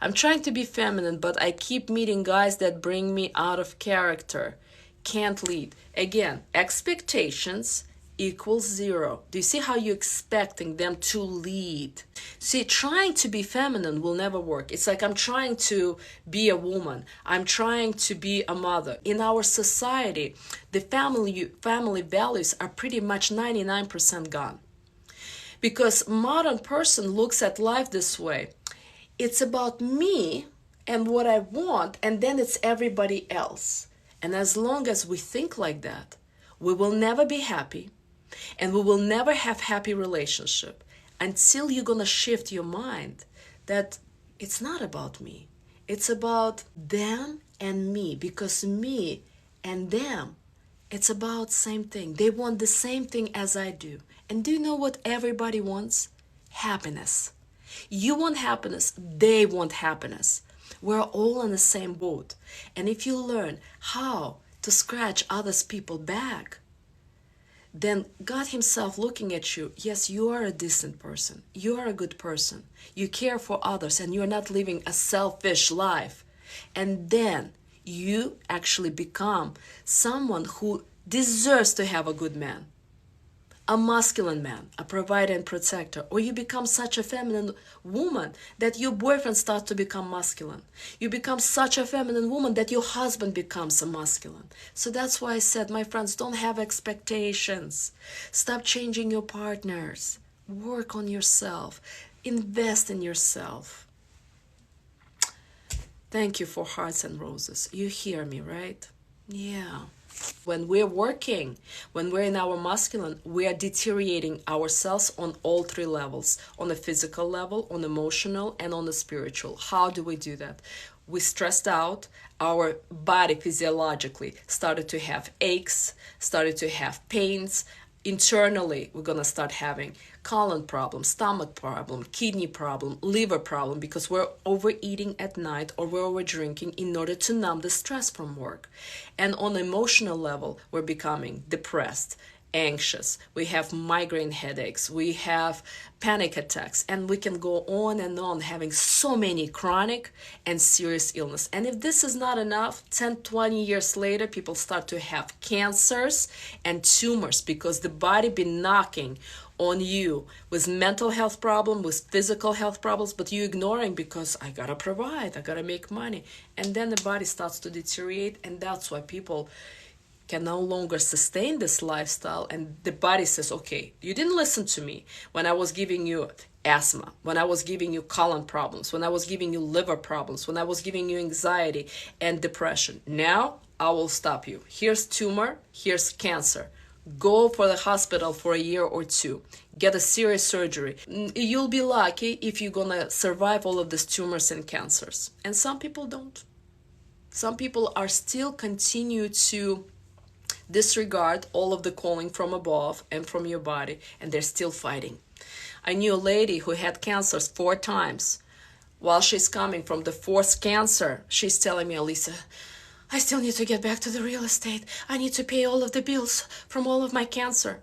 I'm trying to be feminine, but I keep meeting guys that bring me out of character. Can't lead. Again, expectations equals zero. Do you see how you're expecting them to lead? See, trying to be feminine will never work. It's like I'm trying to be a woman. I'm trying to be a mother. In our society, the family values are pretty much 99% gone. Because modern person looks at life this way. It's about me and what I want, and then it's everybody else. And as long as we think like that, we will never be happy, and we will never have happy relationship until you're gonna shift your mind that it's not about me. It's about them and me, because me and them, it's about same thing. They want the same thing as I do. And do you know what everybody wants? Happiness. You want happiness, they want happiness. We're all in the same boat. And if you learn how to scratch others people's back, then God himself looking at you, yes, you are a decent person. You are a good person. You care for others and you're not living a selfish life. And then you actually become someone who deserves to have a good man. A masculine man, a provider and protector, or you become such a feminine woman that your boyfriend starts to become masculine. You become such a feminine woman that your husband becomes a masculine. So that's why I said, my friends, don't have expectations. Stop changing your partners. Work on yourself. Invest in yourself. Thank you for hearts and roses. You hear me, right? Yeah. When we're working, when we're in our masculine, we are deteriorating ourselves on all three levels, on the physical level, on emotional, and on the spiritual. How do we do that? We stressed out, our body physiologically started to have aches, started to have pains. Internally, we're going to start having colon problem, stomach problem, kidney problem, liver problem, because we're overeating at night or we're over drinking in order to numb the stress from work. And on an emotional level, we're becoming depressed, anxious, we have migraine headaches, we have panic attacks, and we can go on and on having so many chronic and serious illness. And if this is not enough, 10, 20 years later, people start to have cancers and tumors because the body been knocking on you with mental health problem, with physical health problems, but you ignoring because I gotta provide, I gotta make money. And then the body starts to deteriorate, and that's why people can no longer sustain this lifestyle, and the body says, okay, you didn't listen to me when I was giving you asthma, when I was giving you colon problems, when I was giving you liver problems, when I was giving you anxiety and depression. Now I will stop you. Here's tumor, here's cancer. Go for the hospital for a year or two. Get a serious surgery. You'll be lucky if you're gonna survive all of these tumors and cancers. And some people don't. Some people are still continue to disregard all of the calling from above and from your body, and they're still fighting. I knew a lady who had cancers 4 times. While she's coming from the 4th cancer, she's telling me, Alisa, I still need to get back to the real estate. I need to pay all of the bills from all of my cancer.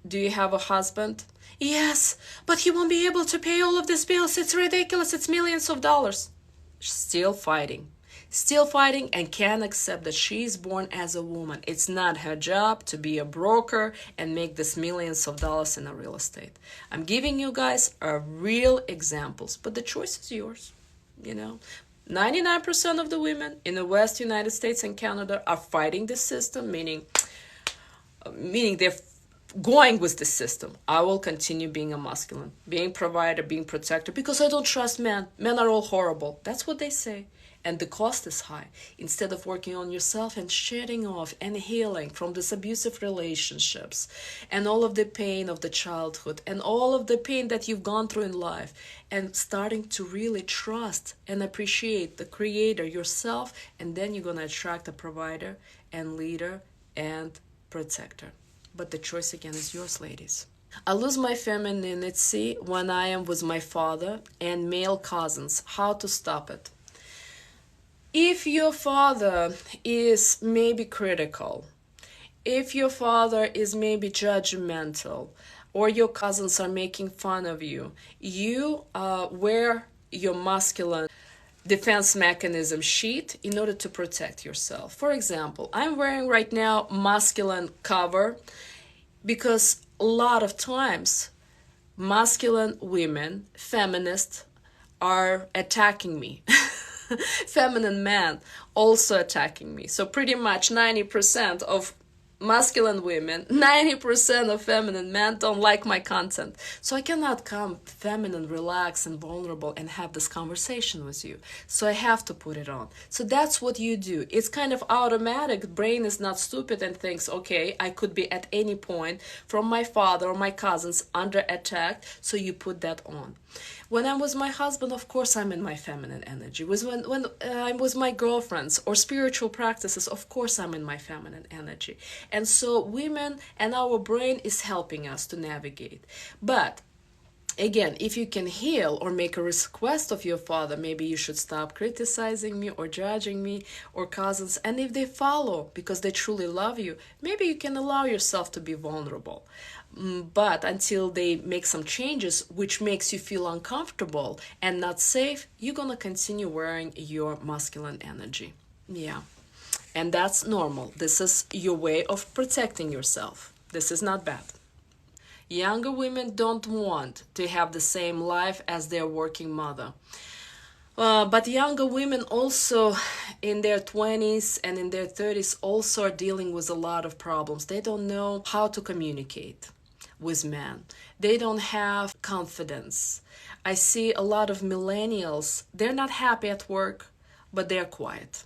Do you have a husband? Yes, but he won't be able to pay all of these bills. It's ridiculous. It's millions of dollars. Still fighting. Still fighting, and can't accept that she is born as a woman. It's not her job to be a broker and make this millions of dollars in a real estate. I'm giving you guys real examples, but the choice is yours. 99% of the women in the West United States and Canada are fighting the system, meaning they're going with the system. I will continue being a masculine, being provider, being protector, because I don't trust men. Men are all horrible. That's what they say. And the cost is high. Instead of working on yourself and shedding off and healing from these abusive relationships and all of the pain of the childhood and all of the pain that you've gone through in life, and starting to really trust and appreciate the creator yourself, and then you're going to attract a provider and leader and protector. But the choice again is yours, ladies. I lose my femininity when I am with my father and male cousins. How to stop it? If your father is maybe critical, if your father is maybe judgmental, or your cousins are making fun of you, you wear your masculine defense mechanism sheet in order to protect yourself. For example, I'm wearing right now masculine cover because a lot of times masculine women, feminists, are attacking me. Feminine men also attacking me. So pretty much 90% of masculine women, 90% of feminine men don't like my content. So I cannot come feminine, relaxed, and vulnerable and have this conversation with you. So I have to put it on. So that's what you do. It's kind of automatic. Brain is not stupid and thinks, okay, I could be at any point from my father or my cousins under attack. So you put that on. When I'm with my husband, of course, I'm in my feminine energy. When I'm with my girlfriends or spiritual practices, of course, I'm in my feminine energy. And so women and our brain is helping us to navigate. But again, if you can heal or make a request of your father, maybe you should stop criticizing me or judging me or cousins. And if they follow because they truly love you, maybe you can allow yourself to be vulnerable. But until they make some changes which makes you feel uncomfortable and not safe, you're gonna continue wearing your masculine energy. Yeah. And that's normal. This is your way of protecting yourself. This is not bad. Younger women don't want to have the same life as their working mother. But younger women also in their 20s and in their 30s also are dealing with a lot of problems. They don't know how to communicate with men. They don't have confidence. I see a lot of millennials, they're not happy at work, but they're quiet.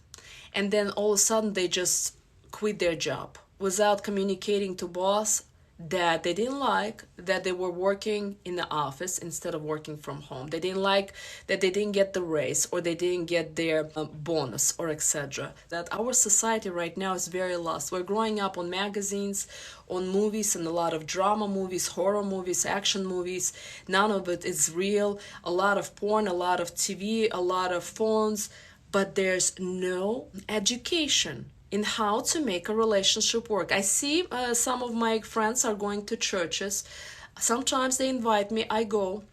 And then all of a sudden they just quit their job without communicating to boss that they didn't like that they were working in the office instead of working from home. They didn't like that they didn't get the raise or they didn't get their bonus or etc. That our society right now is very lost. We're growing up on magazines, on movies, and a lot of drama movies, horror movies, action movies. None of it is real. A lot of porn, a lot of TV, a lot of phones, but there's no education in how to make a relationship work. I see some of my friends are going to churches. Sometimes they invite me, I go,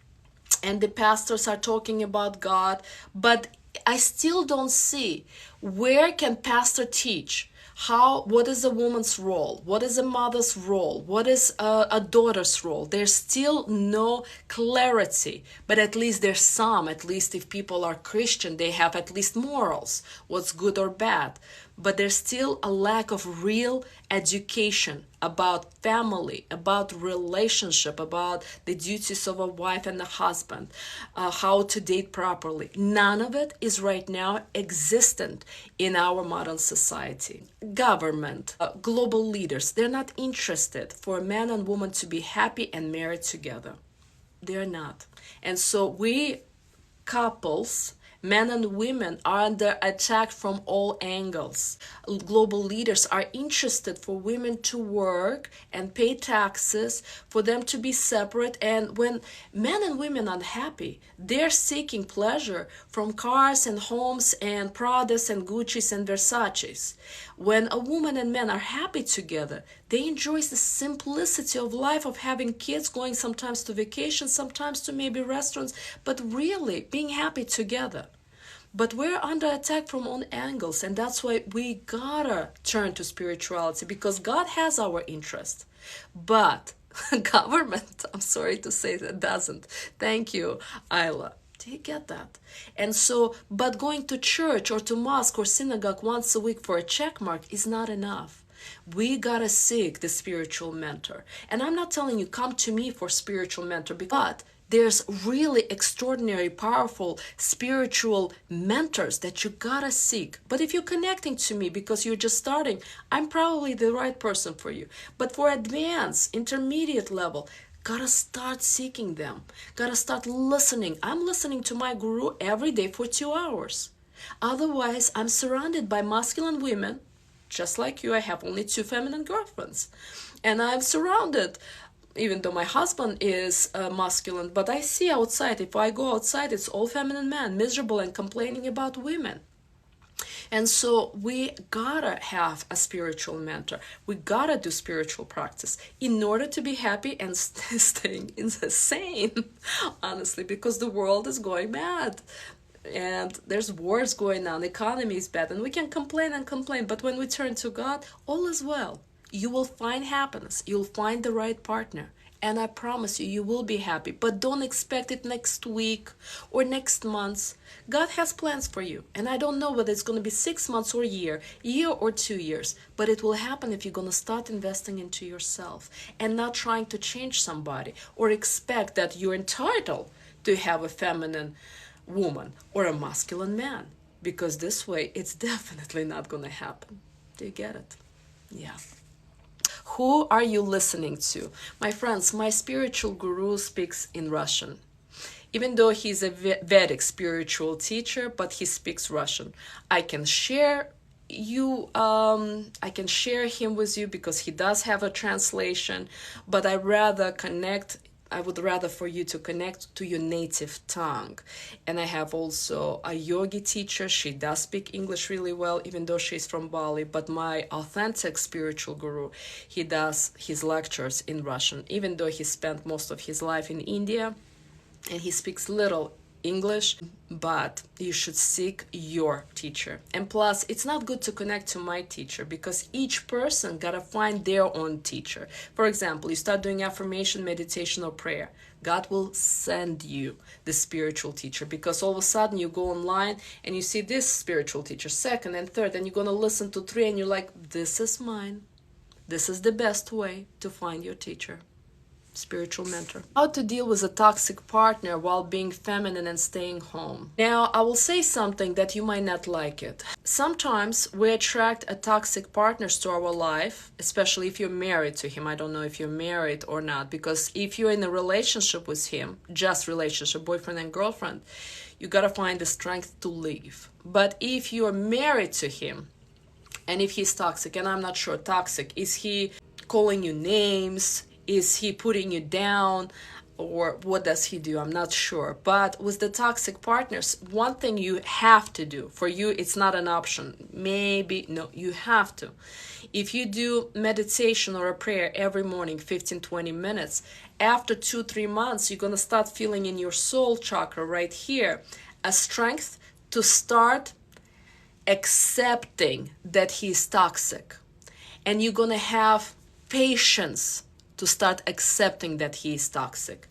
and the pastors are talking about God, but I still don't see where can pastor teach what is a woman's role, what is a mother's role, what is a daughter's role. There's still no clarity, but at least there's some. At least if people are Christian, they have at least morals, what's good or bad. But there's still a lack of real education about family, about relationship, about the duties of a wife and a husband, how to date properly. None of it is right now existent in our modern society. Government, global leaders, they're not interested for a man and woman to be happy and married together. They're not. And so we couples, men and women, are under attack from all angles. Global leaders are interested for women to work and pay taxes, for them to be separate. And when men and women are unhappy, they're seeking pleasure from cars and homes and Pradas and Gucci's and Versace's. When a woman and man are happy together, they enjoy the simplicity of life, of having kids, going sometimes to vacations, sometimes to maybe restaurants, but really being happy together. But we're under attack from all angles, and that's why we gotta turn to spirituality, because God has our interest. But government, I'm sorry to say, that doesn't. Thank you, Isla. Do you get that? And so, but going to church or to mosque or synagogue once a week for a check mark is not enough. We gotta seek the spiritual mentor. And I'm not telling you come to me for spiritual mentor, but there's really extraordinary, powerful spiritual mentors that you gotta seek. But if you're connecting to me because you're just starting, I'm probably the right person for you. But for advanced, intermediate level, gotta start seeking them. Gotta start listening. I'm listening to my guru every day for 2 hours. Otherwise, I'm surrounded by masculine women. Just like you, I have only 2 feminine girlfriends. And I'm surrounded, even though my husband is masculine, but I see outside, if I go outside, it's all feminine men, miserable and complaining about women. And so we gotta have a spiritual mentor. We gotta do spiritual practice in order to be happy and staying sane, honestly, because the world is going mad. and there's wars going on, economy is bad, and we can complain and complain, but when we turn to God, all is well. You will find happiness, you'll find the right partner, and I promise you, you will be happy. But don't expect it next week or next month. God has plans for you, and I don't know whether it's going to be 6 months or a year or 2 years, but it will happen if you're going to start investing into yourself and not trying to change somebody or expect that you're entitled to have a feminine woman or a masculine man, because this way it's definitely not going to happen. Do you get it? Yeah. Who are you listening to? My friends, my spiritual guru speaks in Russian. Even though he's a Vedic spiritual teacher, but he speaks Russian. I can share him with you because he does have a translation, but I would rather for you to connect to your native tongue. And I have also a yogi teacher. She does speak English really well, even though she's from Bali. But my authentic spiritual guru, he does his lectures in Russian, even though he spent most of his life in India and he speaks little English. But you should seek your teacher. And plus, it's not good to connect to my teacher because each person gotta find their own teacher. For example, you start doing affirmation, meditation, or prayer. God will send you the spiritual teacher, because all of a sudden you go online and you see this spiritual teacher, second and third, and you're gonna listen to three and you're like, this is mine. This is the best way to find your teacher. Spiritual mentor. How to deal with a toxic partner while being feminine and staying home. Now, I will say something that you might not like it. Sometimes we attract a toxic partners to our life, especially if you're married to him. I don't know if you're married or not, because if you're in a relationship with him, just relationship, boyfriend and girlfriend, you gotta find the strength to leave. But if you're married to him, and if he's toxic, and I'm not sure toxic, is he calling you names? Is he putting you down, or what does he do? I'm not sure. But with the toxic partners, one thing you have to do, for you it's not an option, maybe, no, you have to. If you do meditation or a prayer every morning, 15-20 minutes, after 2-3 months, you're going to start feeling in your soul chakra right here a strength to start accepting that he's toxic. And you're going to have patience to start accepting that he is toxic.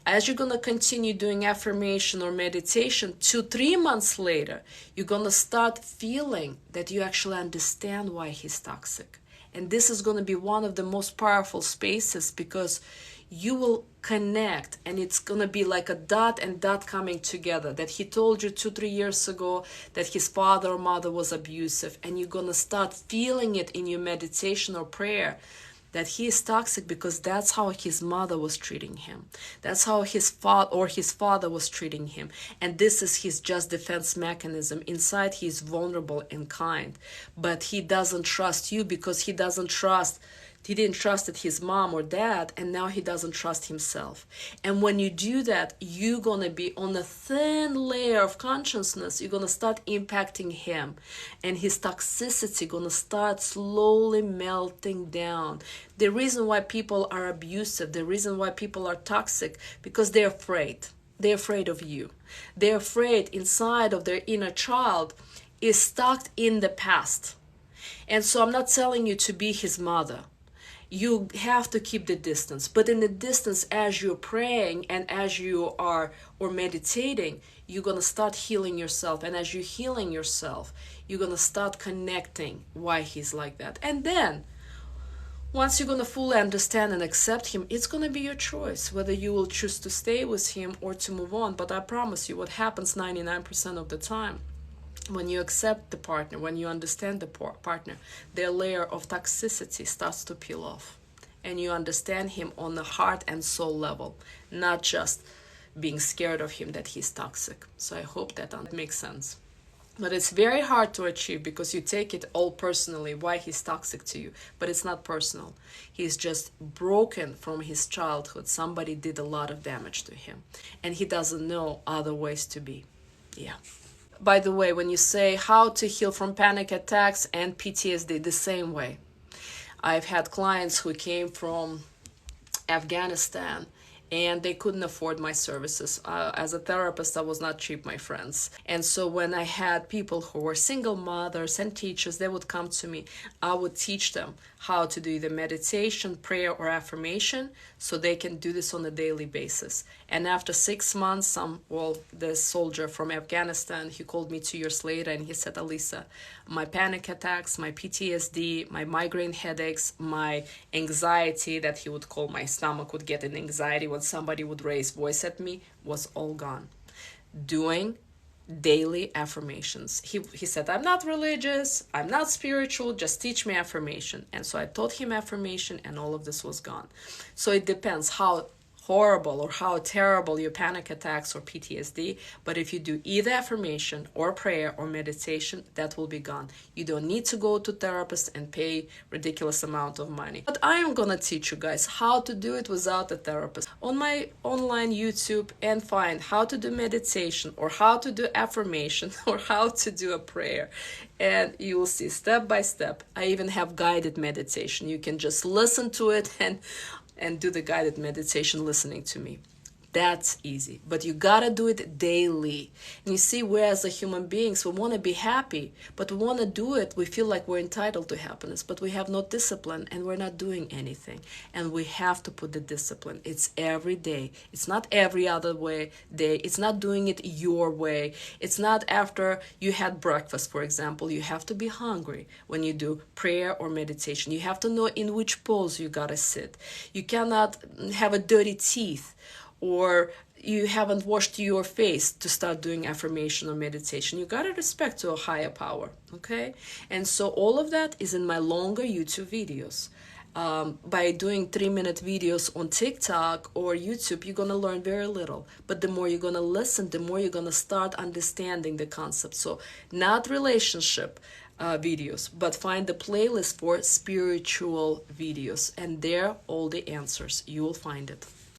As you're going to continue doing affirmation or meditation, 2-3 months later, you're going to start feeling that you actually understand why he's toxic. And this is going to be one of the most powerful spaces, because you will connect, and it's going to be like a dot and dot coming together, that he told you 2-3 years ago that his father or mother was abusive, and you're going to start feeling it in your meditation or prayer, that he is toxic because that's how his mother was treating him. That's how his father was treating him. And this is his just defense mechanism. Inside, he is vulnerable and kind. But he doesn't trust you because he didn't trust his mom or dad, and now he doesn't trust himself. And when you do that, you're going to be on a thin layer of consciousness. You're going to start impacting him, and his toxicity going to start slowly melting down. The reason why people are abusive, the reason why people are toxic, because they're afraid. They're afraid of you. They're afraid inside of their inner child is stuck in the past. And so I'm not telling you to be his mother. You have to keep the distance. But in the distance, as you're praying and as you are or meditating, you're going to start healing yourself. And as you're healing yourself, you're going to start connecting why he's like that. And then, once you're going to fully understand and accept him, it's going to be your choice whether you will choose to stay with him or to move on. But I promise you, what happens 99% of the time, when you accept the partner, when you understand the partner, their layer of toxicity starts to peel off. And you understand him on the heart and soul level, not just being scared of him that he's toxic. So I hope that makes sense. But it's very hard to achieve because you take it all personally, why he's toxic to you. But it's not personal. He's just broken from his childhood. Somebody did a lot of damage to him. And he doesn't know other ways to be. Yeah. By the way, when you say how to heal from panic attacks and PTSD, the same way. I've had clients who came from Afghanistan and they couldn't afford my services. As a therapist, I was not cheap, my friends. And so when I had people who were single mothers and teachers, they would come to me. I would teach them how to do either meditation, prayer, or affirmation, so they can do this on a daily basis. And after 6 months, this soldier from Afghanistan, he called me 2 years later and he said, Alisa, my panic attacks, my PTSD, my migraine headaches, my anxiety, that he would call my stomach would get an anxiety when somebody would raise voice at me, was all gone. Doing daily affirmations. He said, I'm not religious, I'm not spiritual, just teach me affirmation. And so I taught him affirmation, and all of this was gone. So it depends how horrible or how terrible your panic attacks or PTSD, but if you do either affirmation or prayer or meditation, that will be gone. You don't need to go to therapist and pay ridiculous amount of money. But I am gonna teach you guys how to do it without a therapist on my online YouTube, and find how to do meditation or how to do affirmation or how to do a prayer, and you will see step by step. I even have guided meditation. You can just listen to it and do the guided meditation listening to me. That's easy, but you gotta do it daily. And you see, we as a human beings, we want to be happy, but we want to do it. We feel like we're entitled to happiness, but we have no discipline and we're not doing anything. And we have to put the discipline. It's every day. It's not every other day. It's not doing it your way. It's not after you had breakfast, for example. You have to be hungry when you do prayer or meditation. You have to know in which pose you gotta sit. You cannot have a dirty teeth, or you haven't washed your face to start doing affirmation or meditation. You gotta respect to a higher power, okay? And so all of that is in my longer YouTube videos. By doing 3-minute videos on TikTok or YouTube, you're gonna learn very little. But the more you're gonna listen, the more you're gonna start understanding the concept. So not relationship videos, but find the playlist for spiritual videos, and there all the answers. You will find it.